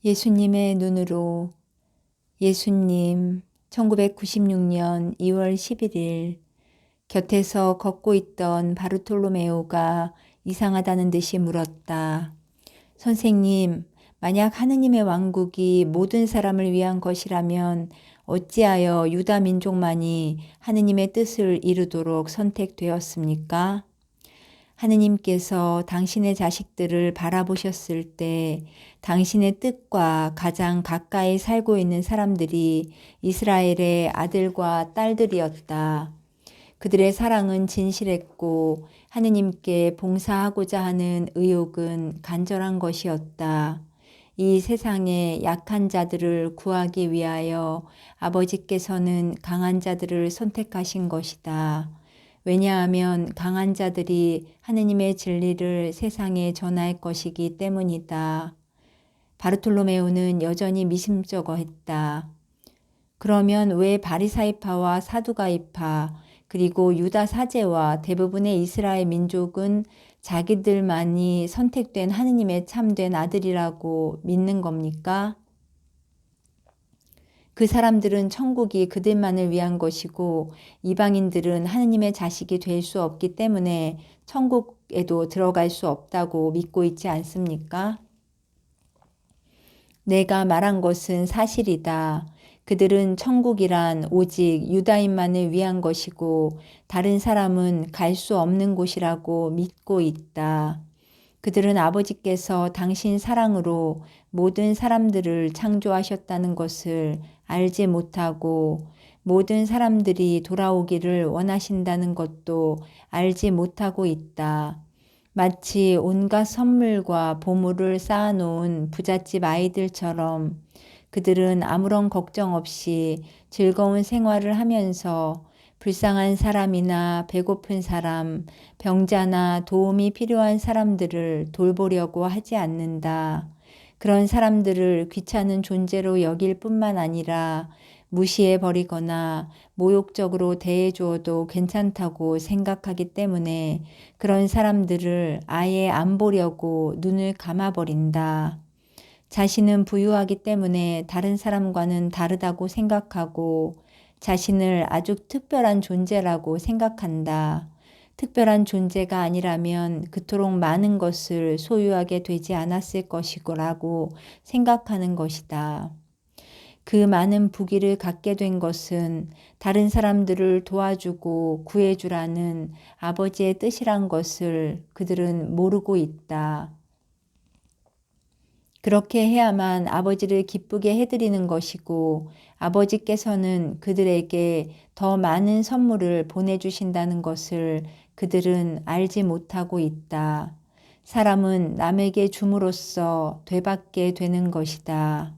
예수님의 눈으로. 예수님, 1996년 2월 11일 곁에서 걷고 있던 바르톨로메오가 이상하다는 듯이 물었다. 선생님, 만약 하느님의 왕국이 모든 사람을 위한 것이라면 어찌하여 유다 민족만이 하느님의 뜻을 이루도록 선택되었습니까? 하느님께서 당신의 자식들을 바라보셨을 때 당신의 뜻과 가장 가까이 살고 있는 사람들이 이스라엘의 아들과 딸들이었다. 그들의 사랑은 진실했고 하느님께 봉사하고자 하는 의욕은 간절한 것이었다. 이 세상의 약한 자들을 구하기 위하여 아버지께서는 강한 자들을 선택하신 것이다. 왜냐하면 강한 자들이 하느님의 진리를 세상에 전할 것이기 때문이다. 바르톨로메오는 여전히 미심쩍어했다. 그러면 왜 바리사이파와 사두가이파 그리고 유다 사제와 대부분의 이스라엘 민족은 자기들만이 선택된 하느님의 참된 아들이라고 믿는 겁니까? 그 사람들은 천국이 그들만을 위한 것이고 이방인들은 하느님의 자식이 될 수 없기 때문에 천국에도 들어갈 수 없다고 믿고 있지 않습니까? 내가 말한 것은 사실이다. 그들은 천국이란 오직 유다인만을 위한 것이고 다른 사람은 갈 수 없는 곳이라고 믿고 있다. 그들은 아버지께서 당신 사랑으로 모든 사람들을 창조하셨다는 것을 알지 못하고 모든 사람들이 돌아오기를 원하신다는 것도 알지 못하고 있다. 마치 온갖 선물과 보물을 쌓아놓은 부잣집 아이들처럼 그들은 아무런 걱정 없이 즐거운 생활을 하면서 불쌍한 사람이나 배고픈 사람, 병자나 도움이 필요한 사람들을 돌보려고 하지 않는다. 그런 사람들을 귀찮은 존재로 여길 뿐만 아니라 무시해버리거나 모욕적으로 대해주어도 괜찮다고 생각하기 때문에 그런 사람들을 아예 안 보려고 눈을 감아버린다. 자신은 부유하기 때문에 다른 사람과는 다르다고 생각하고 자신을 아주 특별한 존재라고 생각한다. 특별한 존재가 아니라면 그토록 많은 것을 소유하게 되지 않았을 것이라고 생각하는 것이다. 그 많은 부귀를 갖게 된 것은 다른 사람들을 도와주고 구해주라는 아버지의 뜻이란 것을 그들은 모르고 있다. 그렇게 해야만 아버지를 기쁘게 해드리는 것이고 아버지께서는 그들에게 더 많은 선물을 보내주신다는 것을 그들은 알지 못하고 있다. 사람은 남에게 줌으로써 되받게 되는 것이다.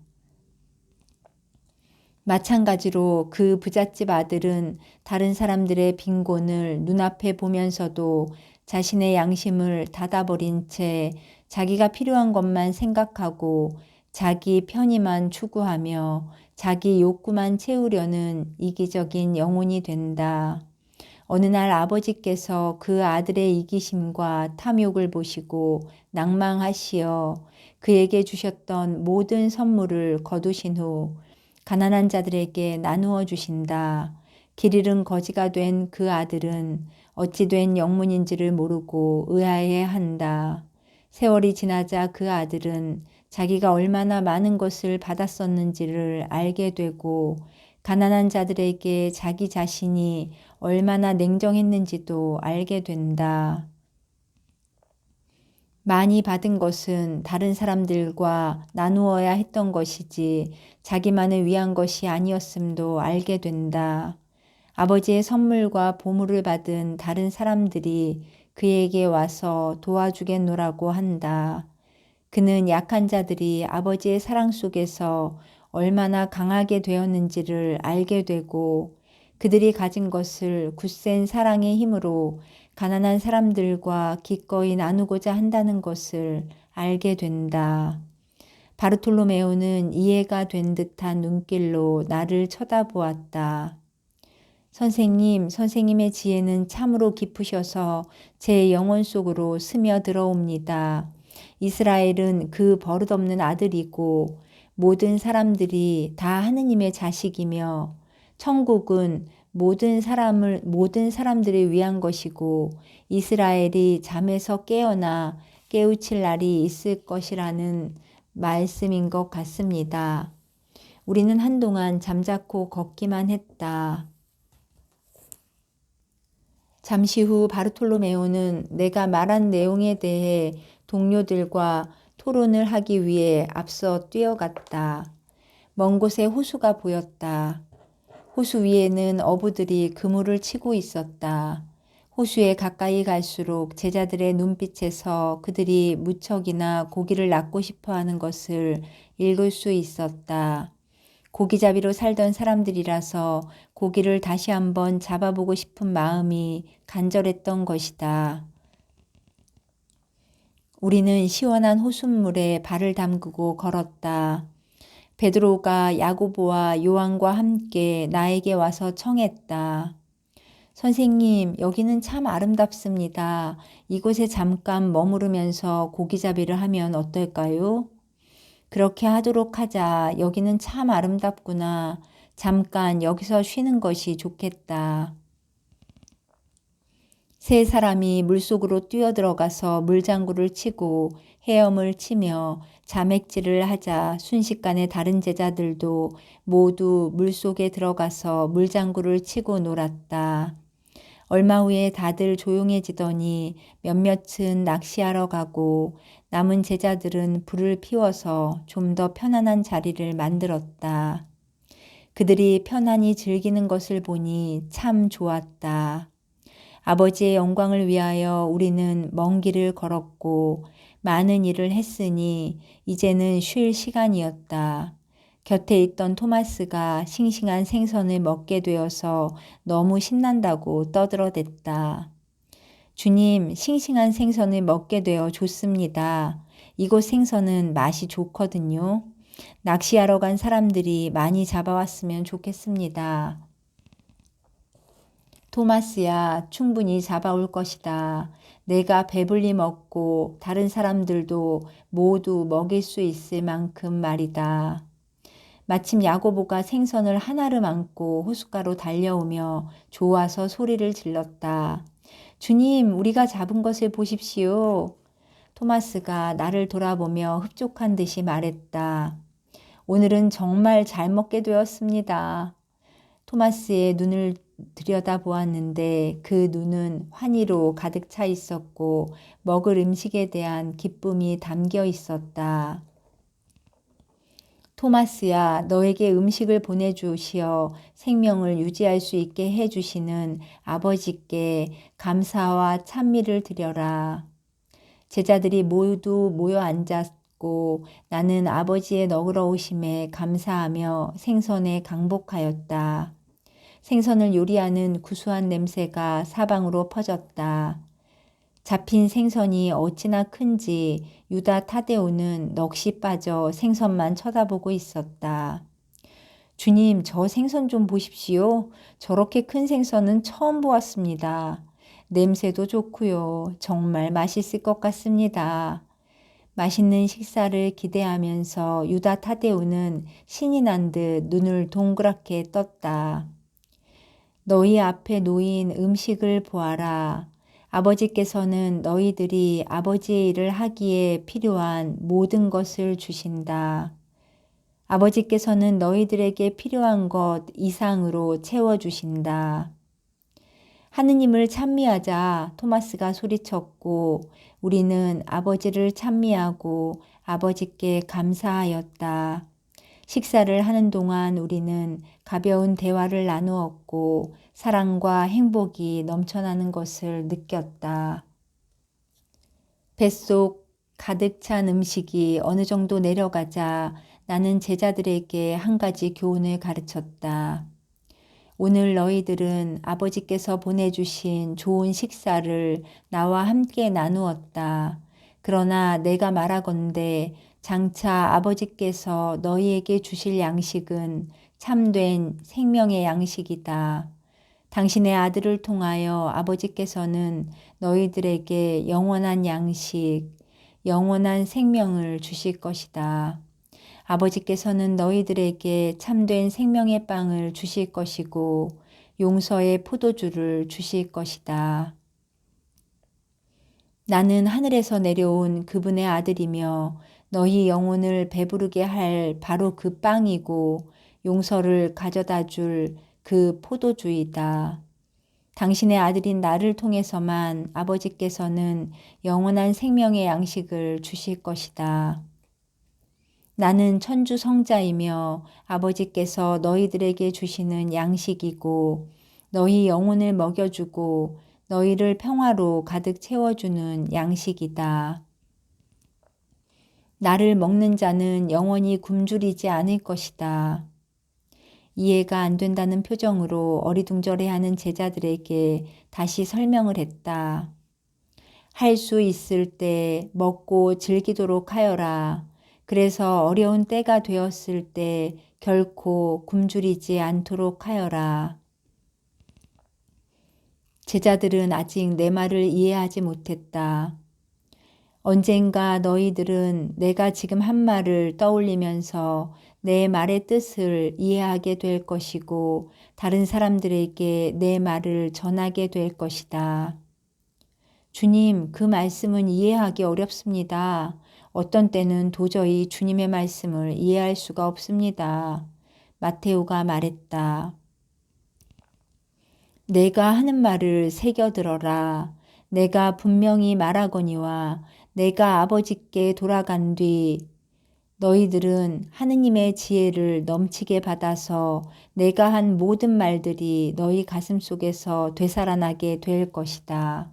마찬가지로 그 부잣집 아들은 다른 사람들의 빈곤을 눈앞에 보면서도 자신의 양심을 닫아버린 채 자기가 필요한 것만 생각하고 자기 편의만 추구하며 자기 욕구만 채우려는 이기적인 영혼이 된다. 어느 날 아버지께서 그 아들의 이기심과 탐욕을 보시고 낭망하시어 그에게 주셨던 모든 선물을 거두신 후 가난한 자들에게 나누어 주신다. 길 잃은 거지가 된 그 아들은 어찌 된 영문인지를 모르고 의아해 한다. 세월이 지나자 그 아들은 자기가 얼마나 많은 것을 받았었는지를 알게 되고 가난한 자들에게 자기 자신이 얼마나 냉정했는지도 알게 된다. 많이 받은 것은 다른 사람들과 나누어야 했던 것이지 자기만을 위한 것이 아니었음도 알게 된다. 아버지의 선물과 보물을 받은 다른 사람들이 그에게 와서 도와주겠노라고 한다. 그는 약한 자들이 아버지의 사랑 속에서 얼마나 강하게 되었는지를 알게 되고 그들이 가진 것을 굳센 사랑의 힘으로 가난한 사람들과 기꺼이 나누고자 한다는 것을 알게 된다. 바르톨로메오는 이해가 된 듯한 눈길로 나를 쳐다보았다. 선생님, 선생님의 지혜는 참으로 깊으셔서 제 영혼 속으로 스며들어옵니다. 이스라엘은 그 버릇없는 아들이고 모든 사람들이 다 하느님의 자식이며 천국은 모든 사람들을 위한 것이고 이스라엘이 잠에서 깨어나 깨우칠 날이 있을 것이라는 말씀인 것 같습니다. 우리는 한동안 잠자코 걷기만 했다. 잠시 후 바르톨로메오는 내가 말한 내용에 대해 동료들과 토론을 하기 위해 앞서 뛰어갔다. 먼 곳에 호수가 보였다. 호수 위에는 어부들이 그물을 치고 있었다. 호수에 가까이 갈수록 제자들의 눈빛에서 그들이 무척이나 고기를 낳고 싶어 하는 것을 읽을 수 있었다. 고기잡이로 살던 사람들이라서 고기를 다시 한번 잡아보고 싶은 마음이 간절했던 것이다. 우리는 시원한 호숫물에 발을 담그고 걸었다. 베드로가 야고보와 요한과 함께 나에게 와서 청했다. 선생님, 여기는 참 아름답습니다. 이곳에 잠깐 머무르면서 고기잡이를 하면 어떨까요? 그렇게 하도록 하자. 여기는 참 아름답구나. 잠깐 여기서 쉬는 것이 좋겠다. 세 사람이 물속으로 뛰어들어가서 물장구를 치고 헤엄을 치며 자맥질을 하자 순식간에 다른 제자들도 모두 물속에 들어가서 물장구를 치고 놀았다. 얼마 후에 다들 조용해지더니 몇몇은 낚시하러 가고 남은 제자들은 불을 피워서 좀 더 편안한 자리를 만들었다. 그들이 편안히 즐기는 것을 보니 참 좋았다. 아버지의 영광을 위하여 우리는 먼 길을 걸었고 많은 일을 했으니 이제는 쉴 시간이었다. 곁에 있던 토마스가 싱싱한 생선을 먹게 되어서 너무 신난다고 떠들어댔다. 주님, 싱싱한 생선을 먹게 되어 좋습니다. 이곳 생선은 맛이 좋거든요. 낚시하러 간 사람들이 많이 잡아왔으면 좋겠습니다. 토마스야, 충분히 잡아올 것이다. 내가 배불리 먹고 다른 사람들도 모두 먹일 수 있을 만큼 말이다. 마침 야고보가 생선을 하나를 안고 호숫가로 달려오며 좋아서 소리를 질렀다. 주님, 우리가 잡은 것을 보십시오. 토마스가 나를 돌아보며 흡족한 듯이 말했다. 오늘은 정말 잘 먹게 되었습니다. 토마스의 눈을 들여다보았는데 그 눈은 환희로 가득 차 있었고 먹을 음식에 대한 기쁨이 담겨 있었다. 토마스야, 너에게 음식을 보내주시어 생명을 유지할 수 있게 해주시는 아버지께 감사와 찬미를 드려라. 제자들이 모두 모여 앉았고 나는 아버지의 너그러우심에 감사하며 생선에 강복하였다. 생선을 요리하는 구수한 냄새가 사방으로 퍼졌다. 잡힌 생선이 어찌나 큰지 유다 타데오는 넋이 빠져 생선만 쳐다보고 있었다. 주님, 저 생선 좀 보십시오. 저렇게 큰 생선은 처음 보았습니다. 냄새도 좋고요. 정말 맛있을 것 같습니다. 맛있는 식사를 기대하면서 유다 타데오는 신이 난 듯 눈을 동그랗게 떴다. 너희 앞에 놓인 음식을 보아라. 아버지께서는 너희들이 아버지의 일을 하기에 필요한 모든 것을 주신다. 아버지께서는 너희들에게 필요한 것 이상으로 채워주신다. 하느님을 찬미하자 토마스가 소리쳤고 우리는 아버지를 찬미하고 아버지께 감사하였다. 식사를 하는 동안 우리는 가벼운 대화를 나누었고 사랑과 행복이 넘쳐나는 것을 느꼈다. 뱃속 가득 찬 음식이 어느 정도 내려가자 나는 제자들에게 한 가지 교훈을 가르쳤다. 오늘 너희들은 아버지께서 보내주신 좋은 식사를 나와 함께 나누었다. 그러나 내가 말하건대 장차 아버지께서 너희에게 주실 양식은 참된 생명의 양식이다. 당신의 아들을 통하여 아버지께서는 너희들에게 영원한 양식, 영원한 생명을 주실 것이다. 아버지께서는 너희들에게 참된 생명의 빵을 주실 것이고 용서의 포도주를 주실 것이다. 나는 하늘에서 내려온 그분의 아들이며 너희 영혼을 배부르게 할 바로 그 빵이고 용서를 가져다 줄 그 포도주이다. 당신의 아들인 나를 통해서만 아버지께서는 영원한 생명의 양식을 주실 것이다. 나는 천주 성자이며 아버지께서 너희들에게 주시는 양식이고 너희 영혼을 먹여주고 너희를 평화로 가득 채워주는 양식이다. 나를 먹는 자는 영원히 굶주리지 않을 것이다. 이해가 안 된다는 표정으로 어리둥절해하는 제자들에게 다시 설명을 했다. 할 수 있을 때 먹고 즐기도록 하여라. 그래서 어려운 때가 되었을 때 결코 굶주리지 않도록 하여라. 제자들은 아직 내 말을 이해하지 못했다. 언젠가 너희들은 내가 지금 한 말을 떠올리면서 내 말의 뜻을 이해하게 될 것이고 다른 사람들에게 내 말을 전하게 될 것이다. 주님, 그 말씀은 이해하기 어렵습니다. 어떤 때는 도저히 주님의 말씀을 이해할 수가 없습니다. 마테오가 말했다. 내가 하는 말을 새겨들어라. 내가 분명히 말하거니와 내가 아버지께 돌아간 뒤 너희들은 하느님의 지혜를 넘치게 받아서 내가 한 모든 말들이 너희 가슴 속에서 되살아나게 될 것이다.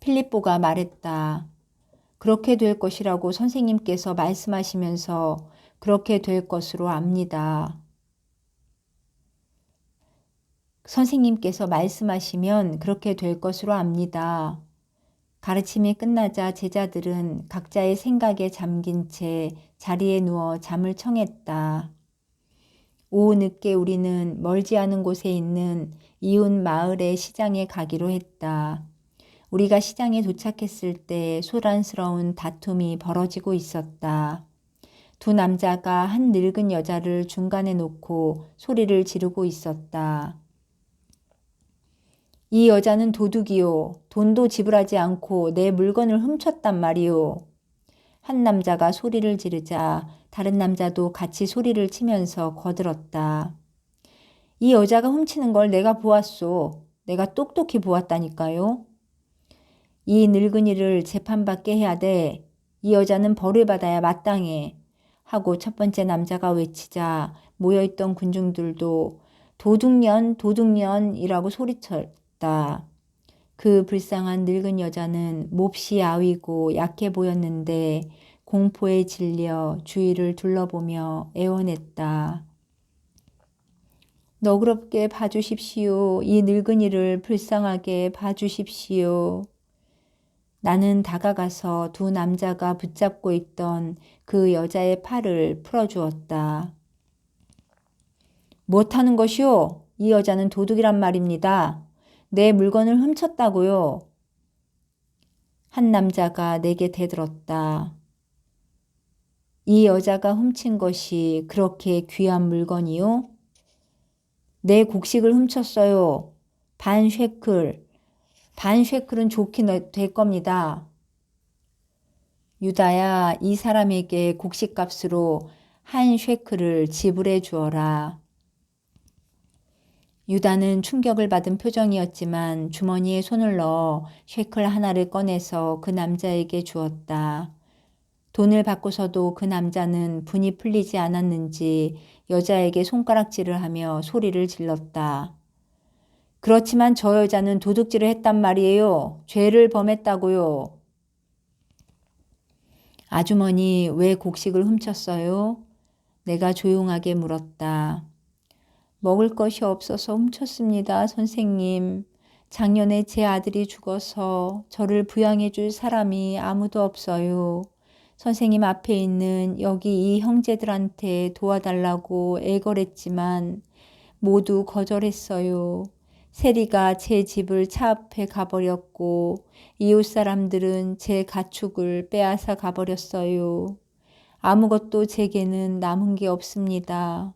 필립보가 말했다. 그렇게 될 것이라고 선생님께서 말씀하시면서 그렇게 될 것으로 압니다. 선생님께서 말씀하시면 그렇게 될 것으로 압니다. 가르침이 끝나자 제자들은 각자의 생각에 잠긴 채 자리에 누워 잠을 청했다. 오후 늦게 우리는 멀지 않은 곳에 있는 이웃 마을의 시장에 가기로 했다. 우리가 시장에 도착했을 때 소란스러운 다툼이 벌어지고 있었다. 두 남자가 한 늙은 여자를 중간에 놓고 소리를 지르고 있었다. 이 여자는 도둑이요. 돈도 지불하지 않고 내 물건을 훔쳤단 말이요. 한 남자가 소리를 지르자 다른 남자도 같이 소리를 치면서 거들었다. 이 여자가 훔치는 걸 내가 보았소. 내가 똑똑히 보았다니까요. 이 늙은이를 재판받게 해야 돼. 이 여자는 벌을 받아야 마땅해. 하고 첫 번째 남자가 외치자 모여있던 군중들도 도둑년 도둑년이라고 소리쳤다. 그 불쌍한 늙은 여자는 몹시 아위고 약해 보였는데 공포에 질려 주위를 둘러보며 애원했다. 너그럽게 봐주십시오. 이 늙은이를 불쌍하게 봐주십시오. 나는 다가가서 두 남자가 붙잡고 있던 그 여자의 팔을 풀어주었다. 못하는 것이오? 이 여자는 도둑이란 말입니다. 내 물건을 훔쳤다고요. 한 남자가 내게 대들었다. 이 여자가 훔친 것이 그렇게 귀한 물건이요? 내 곡식을 훔쳤어요. 반 쉐클. 반 쉐클은 좋긴 될 겁니다. 유다야, 이 사람에게 곡식값으로 한 쉐클을 지불해 주어라. 유다는 충격을 받은 표정이었지만 주머니에 손을 넣어 쉐클 하나를 꺼내서 그 남자에게 주었다. 돈을 받고서도 그 남자는 분이 풀리지 않았는지 여자에게 손가락질을 하며 소리를 질렀다. 그렇지만 저 여자는 도둑질을 했단 말이에요. 죄를 범했다고요. 아주머니, 왜 곡식을 훔쳤어요? 내가 조용하게 물었다. 먹을 것이 없어서 훔쳤습니다, 선생님. 작년에 제 아들이 죽어서 저를 부양해 줄 사람이 아무도 없어요. 선생님 앞에 있는 여기 이 형제들한테 도와달라고 애걸했지만 모두 거절했어요. 세리가 제 집을 차 앞에 가버렸고 이웃 사람들은 제 가축을 빼앗아 가버렸어요. 아무것도 제게는 남은 게 없습니다.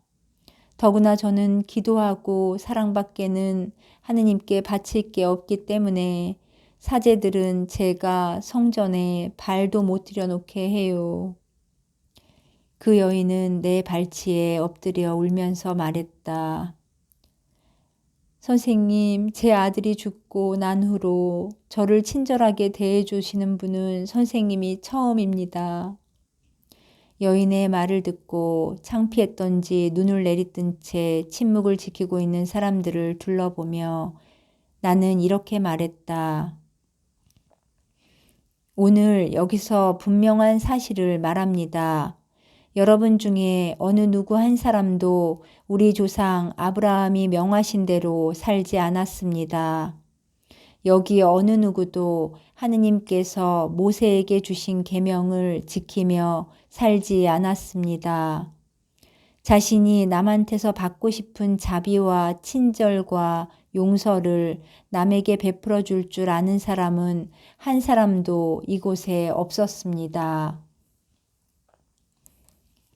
더구나 저는 기도하고 사랑밖에는 하느님께 바칠 게 없기 때문에 사제들은 제가 성전에 발도 못 들여놓게 해요. 그 여인은 내 발치에 엎드려 울면서 말했다. 선생님, 제 아들이 죽고 난 후로 저를 친절하게 대해주시는 분은 선생님이 처음입니다. 여인의 말을 듣고 창피했던지 눈을 내리뜬 채 침묵을 지키고 있는 사람들을 둘러보며 나는 이렇게 말했다. 오늘 여기서 분명한 사실을 말합니다. 여러분 중에 어느 누구 한 사람도 우리 조상 아브라함이 명하신 대로 살지 않았습니다. 여기 어느 누구도 하느님께서 모세에게 주신 계명을 지키며 살지 않았습니다. 자신이 남한테서 받고 싶은 자비와 친절과 용서를 남에게 베풀어 줄 줄 아는 사람은 한 사람도 이곳에 없었습니다.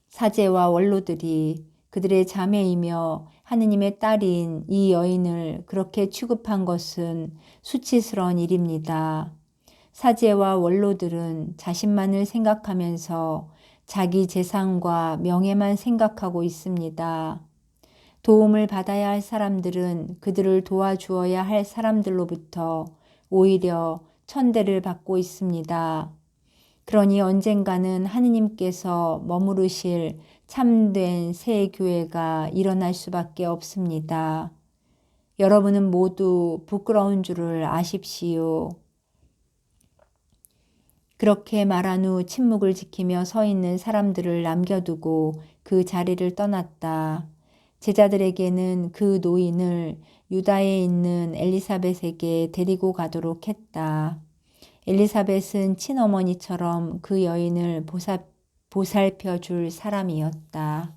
사제와 원로들이 그들의 자매이며 하느님의 딸인 이 여인을 그렇게 취급한 것은 수치스러운 일입니다. 사제와 원로들은 자신만을 생각하면서 자기 재산과 명예만 생각하고 있습니다. 도움을 받아야 할 사람들은 그들을 도와주어야 할 사람들로부터 오히려 천대를 받고 있습니다. 그러니 언젠가는 하느님께서 머무르실 참된 새 교회가 일어날 수밖에 없습니다. 여러분은 모두 부끄러운 줄을 아십시오. 그렇게 말한 후 침묵을 지키며 서 있는 사람들을 남겨두고 그 자리를 떠났다. 제자들에게는 그 노인을 유다에 있는 엘리사벳에게 데리고 가도록 했다. 엘리사벳은 친어머니처럼 그 여인을 보살펴 줄 사람이었다.